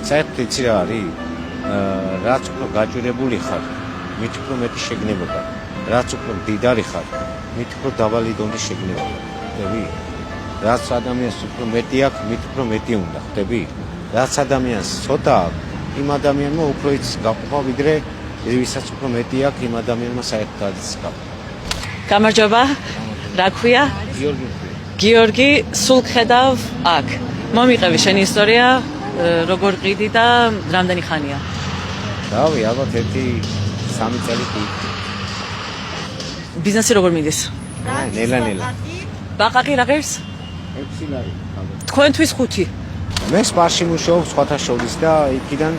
საერთოდ იცი რა არის? რაც უფრო გაჭირებული ხარ, მით უფრო მეტი შეგნება გაქვს. რაც უფრო მდიდარი ხარ, მით უფრო დაბალი დონის შეგნება გაქვს. ხვდები? რაც ადამიანს უფრო მეტი აქვს, მით უფრო მეტი უნდა, ხვდები? რაც ადამიანს ცოტა აქვს, იმ ადამიანმა უფრო იცის გაყოფა, ვიდრე ვისაც უფრო მეტი აქვს, იმ ადამიანმა საერთოდ არ იცის გაყოფა. გამარჯობა. რა ქვია? გიორგი, სულ ხედავ აქ. მომიყევი შენი ისტორია, როგორ ყიდი და რამდენი ხანია? რავი, ალბათ 1-3 წელი კი. ბიზნესი როგორ მიდის? ნელა. ბაყაყი რა ღირს? 6 ლარი. თქვენთვის 5. მე სპარში მუშაობ სხვათა შორის და იქიდან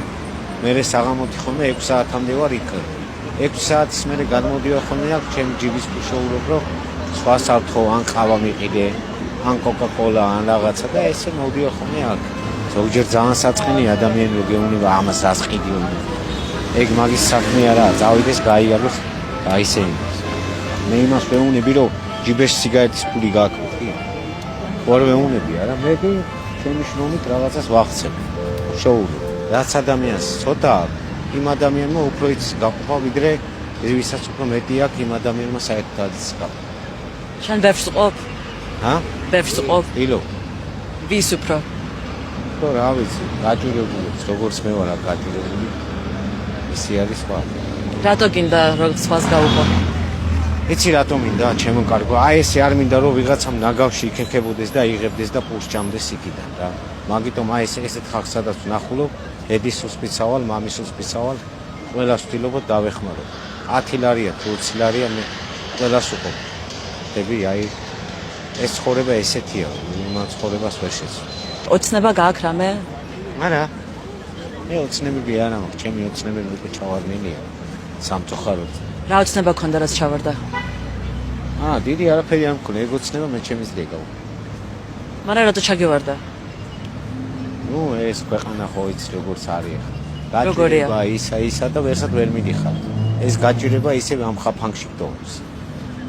მე საღამოთი ხოლმე 6 საათამდე ვარ იქ. 6 საათის მერე გადმოდივარ ხოლმე აქ ჩემი ჯიბის ფუშოურობ, რომ სხვა საფრთხო ან ყავა მიყიდე, ან კოკა-კოლა, ან რაღაცა და ესე მოვდივარ ხოლმე აქ. ზოგჯერ ძალიან საწყენი ადამიანი რო გეუბნება ამას რას ყიდიო. ეგ მაგის საქმე არაა, წავიდეს გაიაროს აისე. მე იმას ვეუბნები, რომ ჯიბეში სიგარეტის ფული გააქვს. ვარ ვეუბნები, არა მე ჩემი შრომით რაღაცას ვახცებ. შოური. რაც ადამიანს ცოტა აქვს, იმ ადამიანმა უფრო იცის გაყოფა, ვიდრე ვისაც უფრო მეტი აქვს, იმ ადამიანმა საერთოდ არ იცის გაყოფა. შენ ბევრს ყოფ? ჰა? ბევრს ყოფ? ილო. ვის უფრო? რა ვიცი, გაჭირებული, როგორც მე ვარ გაჭირებული. ისი არის სხვა. რატო გინდა რომ სხვას გაუყო? იცი რატო მინდა, ჩემო კარგო, აი ესე არ მინდა რომ ვიღაცამ ნაგავში იქექებოდეს და იღებდეს და პუშ ჭამდეს იქიდან რა. მაგიტომ აი ესეთ ხალხს სადაც ვნახულობ, ედის უსპიცავალ, მამის უსპიცავალ, ყველას ვთილობ დავეხმარო. 10 ლარია, 20 ლარია მე ყველას უყო. ხდები, აი ეს ცხოვრება ესეთია, იმ ცხოვრებას ვერ შეცვლა. ოცნება გაქვს რამე? არა. მე ოცნებები არ მაქვს, ჩემი ოცნებები უკვე ჩავარდნილია. სამწუხაროდ. რა ოცნება გქონდა რაც ჩავარდა? დიდი არაფერი არ მქონია, ეგ ოცნება მე ჩემის დეგავ. მაგრამ რატო ჩაგევარდა? ეს ქვეყანა ხო იცი როგორც არის. როგორია? ისა და ვერსად ვერ მიდიხარ. ეს გაჭირება ისე ამ ხაფანგში გდოვს.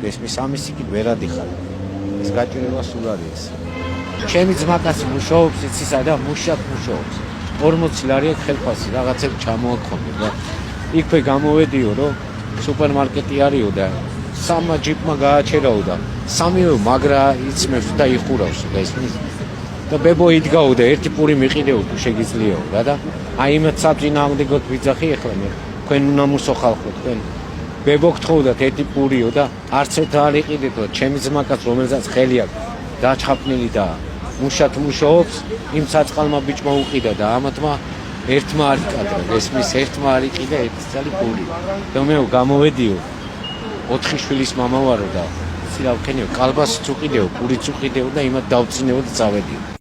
ესმის ამის იქით ვერ ადიხარ. ეს გაჭირება სულ არის. ჩემი ძმაკაცი მუშაობს, იცისა და მუშაკ მუშაობს. 40 ლარია ხელფასი, რაღაცები ჩამოაქვს და იქვე გამოვედიო, რომ სუპერმარკეტი არისო და სამა ჯიპმა გააჩერაო და სამივე მაგრა იცმევს და იხურავს და ესმის და ბებო იდგაო და ერთი პური მიყიდეო თუ შეგიძლიაო რა და აი იმათ საწინააღმდეგოდ ვიძახი ახლა მე თქვენ უნამუსო ხალხო თქვენ ბებო გთხოვდათ ერთი პურიო და არც ერთ არ იყიდეთო ჩემი ძმაკაც რომელსაც ხელი აქვს დაჩხაპნილი და მუშად მუშაობს იმ საწყალმა ბიჭმა უყიდა და ამათმა ერთმა არ იკადრა ესმის ერთმა არ იყიდა 1 წელი პური და მე გამოვედიო 4 შვილის მამა ვარო და იცი რა ვქენიო კალბასიც უყიდეო პურიც უყიდეო და იმათ დავწინეო და წავედიო